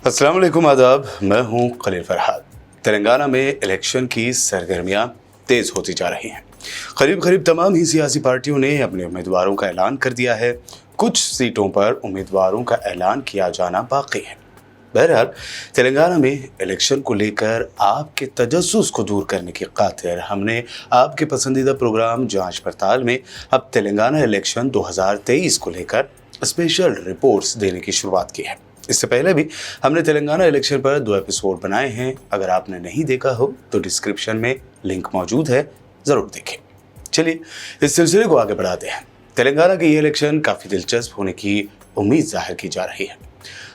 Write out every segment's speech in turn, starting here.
अस्सलाम वालेकुम, आदाब। मैं हूं खलील फरहाद। तेलंगाना में इलेक्शन की सरगर्मियां तेज होती जा रही हैं। करीब करीब तमाम ही सियासी पार्टियों ने अपने उम्मीदवारों का ऐलान कर दिया है। कुछ सीटों पर उम्मीदवारों का ऐलान किया जाना बाकी है। बहरहाल, तेलंगाना में इलेक्शन को लेकर आपके तजस्सुस को दूर करने की खातिर हमने आपके पसंदीदा प्रोग्राम जांच पड़ताल में अब तेलंगाना इलेक्शन 2023 को लेकर स्पेशल रिपोर्ट्स देने की शुरुआत की है। इससे पहले भी हमने तेलंगाना इलेक्शन पर 2 एपिसोड बनाए हैं। अगर आपने नहीं देखा हो तो डिस्क्रिप्शन में लिंक मौजूद है, ज़रूर देखें। चलिए इस सिलसिले को आगे बढ़ाते हैं। तेलंगाना की ये इलेक्शन काफ़ी दिलचस्प होने की उम्मीद जाहिर की जा रही है।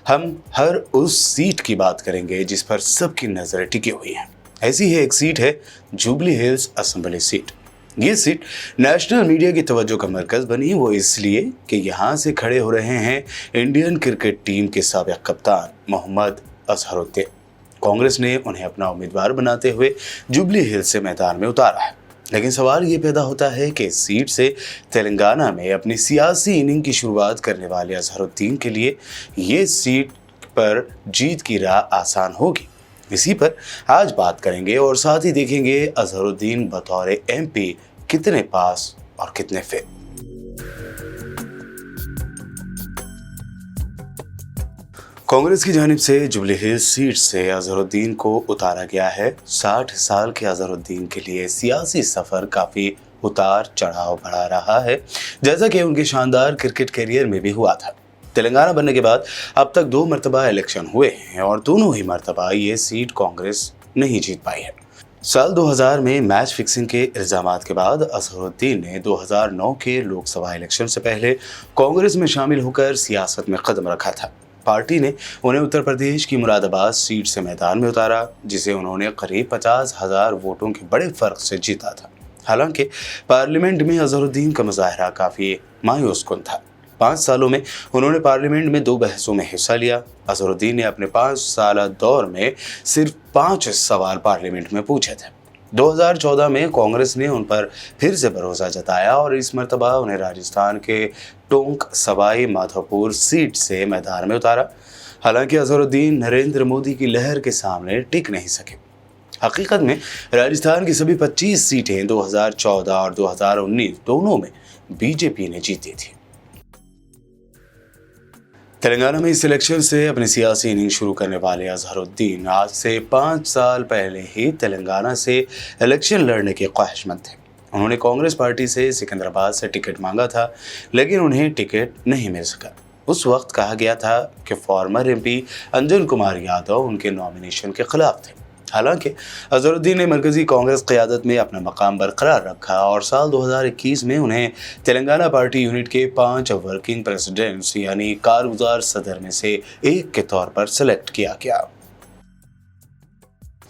हम हर उस सीट की बात करेंगे जिस पर सबकी नज़रें टिकी हुई हैं। ऐसी ही एक सीट है जुबली हिल्स असेंबली सीट। ये सीट नेशनल मीडिया की तवज्जो का मरकज़ बनी, वो इसलिए कि यहाँ से खड़े हो रहे हैं इंडियन क्रिकेट टीम के साबिक़ कप्तान मोहम्मद अजहरुद्दीन। कांग्रेस ने उन्हें अपना उम्मीदवार बनाते हुए जुबली हिल्स से मैदान में उतारा है। लेकिन सवाल ये पैदा होता है कि इस सीट से तेलंगाना में अपनी सियासी इनिंग की शुरुआत करने वाले अजहरुद्दीन के लिए ये सीट पर जीत की राह आसान होगी। इसी पर आज बात करेंगे और साथ ही देखेंगे अजहरुद्दीन बतौर MP कितने पास और कितने फेल। कांग्रेस की जानिब से जुबली हिल्स सीट से अजहरुद्दीन को उतारा गया है। 60 साल के अजहरुद्दीन के लिए सियासी सफ़र काफ़ी उतार चढ़ाव बढ़ा रहा है, जैसा कि उनके शानदार क्रिकेट करियर में भी हुआ था। तेलंगाना बनने के बाद अब तक 2 मरतबा इलेक्शन हुए हैं और दोनों ही मरतबा ये सीट कांग्रेस नहीं जीत पाई है। साल 2000 में मैच फिक्सिंग के इल्ज़ामात के बाद अजहरुद्दीन ने 2009 के लोकसभा इलेक्शन से पहले कांग्रेस में शामिल होकर सियासत में कदम रखा था। पार्टी ने उन्हें उत्तर प्रदेश की मुरादाबाद सीट से मैदान में उतारा, जिसे उन्होंने करीब 50,000 वोटों के बड़े फ़र्क से जीता था। हालांकि पार्लियामेंट में अजहरुद्दीन का मुजाहरा काफ़ी मायूस कुन था। 5 सालों में उन्होंने पार्लियामेंट में 2 बहसों में हिस्सा लिया। अजहरुद्दीन ने अपने 5 साल दौर में सिर्फ 5 सवाल पार्लियामेंट में पूछे थे। 2014 में कांग्रेस ने उन पर फिर से भरोसा जताया और इस मरतबा उन्हें राजस्थान के टोंक सवाई माधोपुर सीट से मैदान में उतारा। हालांकि अजहरुद्दीन नरेंद्र मोदी की लहर के सामने टिक नहीं सके। हकीकत में राजस्थान की सभी 25 सीटें 2014 और 2019 दोनों में बीजेपी ने जीती थी। तेलंगाना में इस इलेक्शन से अपनी सियासी इनिंग शुरू करने वाले अजहरुद्दीन आज से 5 साल पहले ही तेलंगाना से इलेक्शन लड़ने के ख्वाहिशमंद थे। उन्होंने कांग्रेस पार्टी से सिकंदराबाद से टिकट मांगा था, लेकिन उन्हें टिकट नहीं मिल सका। उस वक्त कहा गया था कि फॉर्मर MP अंजन कुमार यादव उनके नॉमिनेशन के खिलाफ थे। हालांकि अजहरुद्दीन ने मरकजी कांग्रेस क़यादत में अपना मकाम बरकरार रखा और साल 2021 में उन्हें तेलंगाना पार्टी यूनिट के 5 वर्किंग प्रेसिडेंट्स यानी कारगुजार सदर में से एक के तौर पर सिलेक्ट किया गया।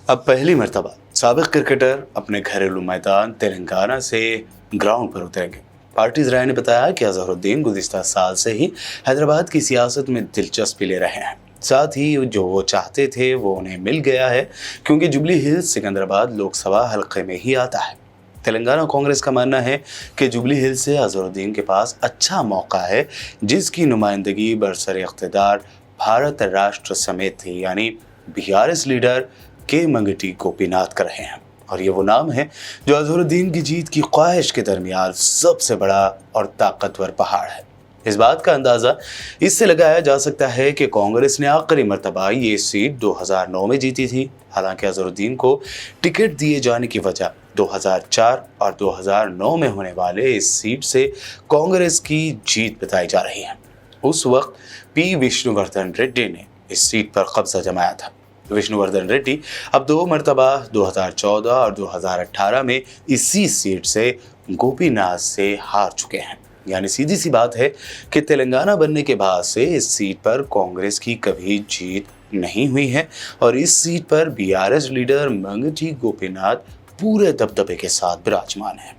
अब पहली मरतबा साबिक़ क्रिकेटर अपने घरेलू मैदान तेलंगाना से ग्राउंड पर उतरेंगे। पार्टी ज़राए ने बताया कि अजहरुद्दीन गुज़िश्ता साल से ही हैदराबाद की सियासत में दिलचस्पी ले रहे हैं। साथ ही जो वो चाहते थे वो उन्हें मिल गया है, क्योंकि जुबली हिल्स सिकंदराबाद लोकसभा हल्के में ही आता है। तेलंगाना कांग्रेस का मानना है कि जुबली हिल्स से अजहरुद्दीन के पास अच्छा मौका है, जिसकी नुमाइंदगी बरसर इख्तिदार भारत राष्ट्र समिति यानी BRS लीडर के मंगटी गोपीनाथ कर रहे हैं। और ये वो नाम है जो अजहरुद्दीन की जीत की ख्वाहिश के दरमियान सबसे बड़ा और ताकतवर पहाड़ है। इस बात का अंदाज़ा इससे लगाया जा सकता है कि कांग्रेस ने आखिरी मरतबा ये सीट 2009 में जीती थी। हालांकि अजहरुद्दीन को टिकट दिए जाने की वजह 2004 और 2009 में होने वाले इस सीट से कांग्रेस की जीत बताई जा रही है। उस वक्त P विष्णुवर्धन रेड्डी ने इस सीट पर कब्जा जमाया था। विष्णुवर्धन रेड्डी अब 2 मरतबा 2014 और 2018 में इसी सीट से गोपीनाथ से हार चुके हैं। यानी सीधी सी बात है कि तेलंगाना बनने के बाद से इस सीट पर कांग्रेस की कभी जीत नहीं हुई है और इस सीट पर BRS लीडर मंगटी गोपीनाथ पूरे दबदबे के साथ विराजमान है।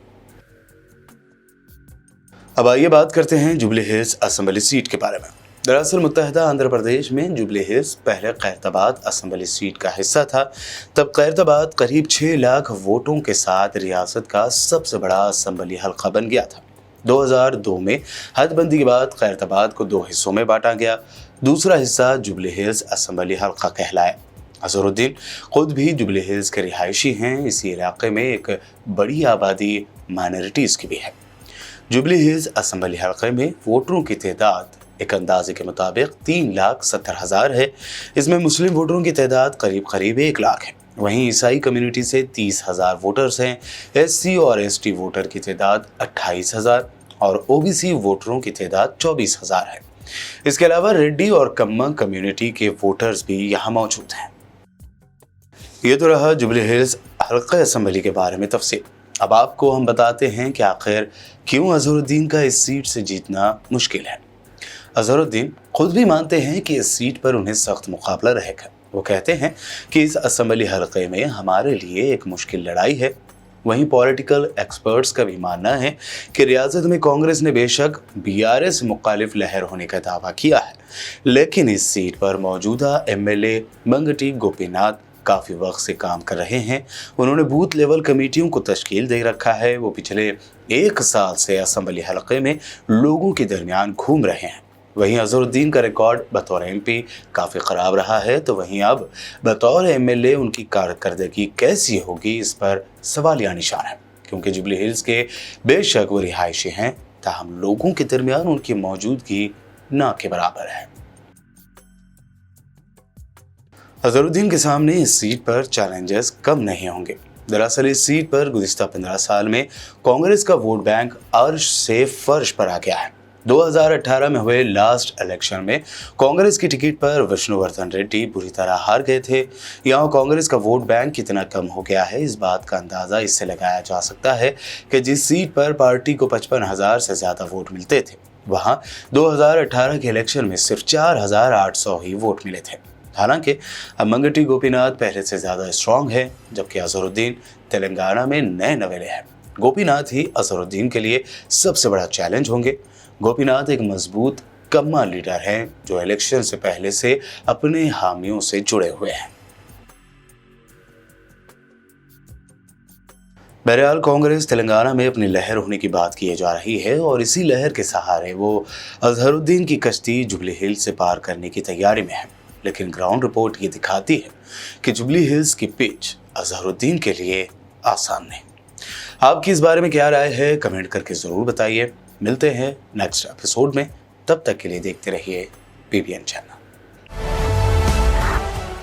अब आइए बात करते हैं जुबली हिल्स असेंबली सीट के बारे में। दरअसल मुत्तहदा आंध्र प्रदेश में जुबली हिल्स पहले खैरताबाद असेंबली सीट का हिस्सा था। तब खैरताबाद करीब 6 लाख वोटों के साथ रियासत का सबसे बड़ा असेंबली हल्का बन गया था। 2002 में हदबंदी के बाद खैरताबाद को 2 हिस्सों में बांटा गया। दूसरा हिस्सा जुबली हिल्स असम्बली हल्का कहलाए। अजहरुद्दीन खुद भी जुबली हिल्स के रिहायशी हैं। इसी इलाके में एक बड़ी आबादी माइनॉरिटीज़ की भी है। जुबली हिल्स असम्बली हल्के में वोटरों की तादाद एक अंदाजे के मुताबिक 3,70,000 है। इसमें मुस्लिम वोटरों की तादाद करीब 1 लाख है। वहीं ईसाई कम्युनिटी से 30,000 वोटर्स हैं। एससी और एसटी वोटर की तादाद 28,000 और ओबीसी वोटरों की तादाद 24,000 है। इसके अलावा रेड्डी और कम्मा कम्युनिटी के वोटर्स भी यहाँ मौजूद हैं। ये तो रहा जुबली हिल्स हल्का असम्बली के बारे में तफसील। अब आपको हम बताते हैं कि आखिर क्यों अजहरुद्दीन का इस सीट से जीतना मुश्किल है। अजहरुद्दीन खुद भी मानते हैं कि इस सीट पर उन्हें सख्त मुकाबला रहेगा। वो कहते हैं कि इस असम्बली हल्के में हमारे लिए एक मुश्किल लड़ाई है। वहीं पॉलिटिकल एक्सपर्ट्स का भी मानना है कि रियासत में कांग्रेस ने बेशक बीआरएस मुखालिफ लहर होने का दावा किया है, लेकिन इस सीट पर मौजूदा एमएलए मंगटी गोपीनाथ काफ़ी वक्त से काम कर रहे हैं। उन्होंने बूथ लेवल कमेटियों को तश्कील दे रखा है। वो पिछले 1 साल से असम्बली हल्के में लोगों के दरमियान घूम रहे हैं। वहीं अजहरुद्दीन का रिकॉर्ड बतौर एमपी काफ़ी ख़राब रहा है, तो वहीं अब बतौर एमएलए उनकी कारकर्दगी कैसी होगी, इस पर सवालिया निशान है। क्योंकि जुबली हिल्स के बेशक वो रिहायशी हैं, ताहम लोगों के दरमियान उनकी मौजूदगी ना के बराबर है। अजहरुद्दीन के सामने इस सीट पर चैलेंजेस कम नहीं होंगे। दरअसल इस सीट पर गुज़िश्ता 15 साल में कांग्रेस का वोट बैंक अर्श से फर्श पर आ गया है। 2018 में हुए लास्ट इलेक्शन में कांग्रेस की टिकट पर विष्णुवर्धन रेड्डी बुरी तरह हार गए थे। यहाँ कांग्रेस का वोट बैंक कितना कम हो गया है, इस बात का अंदाज़ा इससे लगाया जा सकता है कि जिस सीट पर पार्टी को 55,000 से ज़्यादा वोट मिलते थे, वहाँ 2018 के इलेक्शन में सिर्फ 4,800 ही वोट मिले थे। हालांकि अब मंगटी गोपीनाथ पहले से ज़्यादा स्ट्रॉन्ग है, जबकि अजहरुद्दीन तेलंगाना में नए नवेले हैं। गोपीनाथ ही अजहरुद्दीन के लिए सबसे बड़ा चैलेंज होंगे। गोपीनाथ एक मजबूत कम्मा लीडर हैं जो इलेक्शन से पहले से अपने हामियों से जुड़े हुए हैं। बहरहाल कांग्रेस तेलंगाना में अपनी लहर होने की बात की जा रही है और इसी लहर के सहारे वो अजहरुद्दीन की कश्ती जुबली हिल्स से पार करने की तैयारी में है। लेकिन ग्राउंड रिपोर्ट ये दिखाती है कि जुबली हिल्स की पिच अजहरुद्दीन के लिए आसान नहीं। आपकी इस बारे में क्या राय है, कमेंट करके ज़रूर बताइए। मिलते हैं नेक्स्ट एपिसोड में, तब तक के लिए देखते रहिए PBN चैनल।